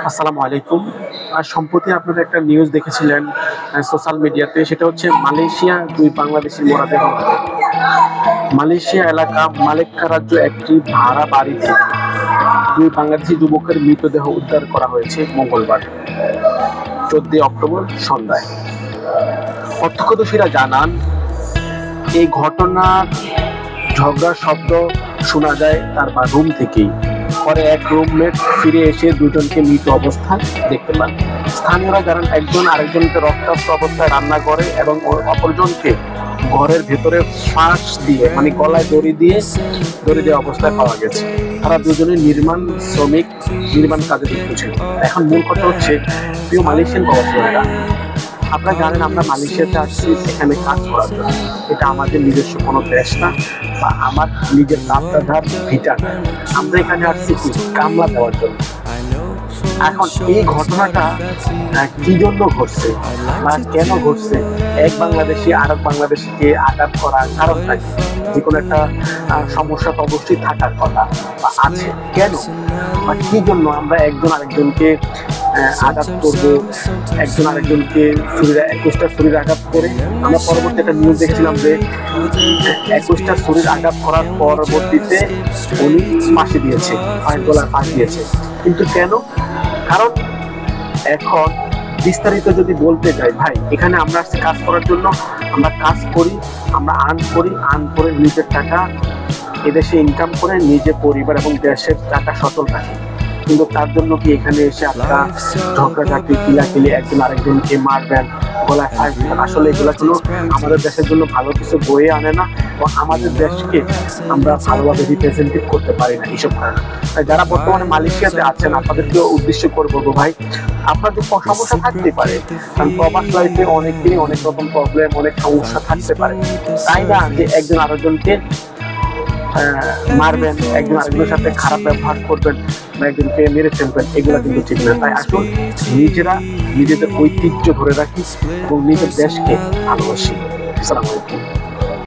আসসালামু আলাইকুম। সম্প্রতি আপনারা একটা নিউজ দেখেছিলেন সোশ্যাল মিডিয়াতে, সেটা হচ্ছে মালয়েশিয়া ২ বাংলাদেশির মরদেহ। মালয়েশিয়া এলাকা মালেক্কা রাজ্য একটি ভাড়া বাড়ি থেকে ২ বাংলাদেশি যুবকের মৃতদেহ উদ্ধার করা হয়েছে মঙ্গলবার ১৪ অক্টোবর সন্ধ্যায়। প্রত্যক্ষদর্শীরা জানান, এই ঘটনার ঝগড়ার শব্দ শোনা যায় তার রুম থেকেই। পরে এক রুমমেট ফিরে এসে দুজনকে মৃত অবস্থায় দেখতে পান। স্থানীয়রা জানান, একজন আরেকজনকে রক্তাক্ত অবস্থায় রান্না করে এবং অপরজনকে ঘরের ভেতরে ফাঁস দিয়ে গলায় দড়ি দিয়ে অবস্থায় পাওয়া গেছে। তারা দুজনে নির্মাণ কাজে যুক্ত ছিল। এখন মূল কথা হচ্ছে, প্রিয় মালয়েশিয়ান প্রবাসীরা, আপনারা জানেন আমরা মালয়েশিয়াতে আসছি এখানে কাজ করার জন্য। এটা আমাদের নিজস্ব কোনো দেশ না বা আমার নিজের বাপদাদার ভিটা না। আমরা এখানে আসছি কি কামলা দেওয়ার জন্য। এখন এই ঘটনাটা কি জন্য ঘটছে বা কেন ঘটছে, এক বাংলাদেশি আরেক বাংলাদেশিকে আঘাত করার কারণটা কি? যে কোনো একটা সমস্যা তো অবশ্যই থাকার কথা বা আছে। কেন বা কি জন্য আমরা একজন আরেকজনকে আঘাত করবো, একজন আরেকজনকে 21টা ছুরির আঘাত করে? আমরা পরবর্তী একটা নিউজ দেখেছিলাম যে 21টা ছুরির আঘাত করার পরবর্তীতে উনি ফাঁসি দিয়েছে, গলায় ফাঁসি দিয়েছে। কিন্তু কেন? কারণ এখন বিস্তারিত যদি বলতে যাই, ভাই এখানে আমরা আসছি কাজ করার জন্য। আমরা কাজ করি, আমরা আর্ন করে নিজের টাকা এদেশে ইনকাম করে নিজের পরিবার এবং দেশের টাকা সচল রাখি। কিন্তু তার জন্য কি এখানে এসে আপনারা ঝগড়াঝাটি কিলাকিলি, একজন আরেকজনকে মারবেন, গলায় ফাঁস দিবেন? আসলে এগুলো কোনো আমাদের দেশের জন্য ভালো কিছু বয়ে আনে না ও আমাদের দেশকে আমরা ভালোভাবে রিপ্রেজেন্টেটিভ করতে পারি না এইসব কারণে। তাই যারা বর্তমানে মালয়েশিয়াতে আছেন, আপনাদেরকে উদ্দেশ্য করে বলবো, ভাই আপনাদের সমস্যা থাকতে পারে, কারণ প্রবাস লাইফে অনেকেই অনেক রকম প্রবলেম, অনেক সমস্যা থাকতে পারে। তাই না যে একজন আরেকজনকে মারবেন, একজন আরেকজনের সাথে খারাপ ব্যবহার করবেন বা একজনকে মেরে ফেলবেন, এগুলো কিন্তু ঠিক না। তাই আসুন নিজেরা নিজেদের ঐতিহ্য ধরে রাখি এবং নিজের দেশকে ভালোবাসি। আসসালামু আলাইকুম।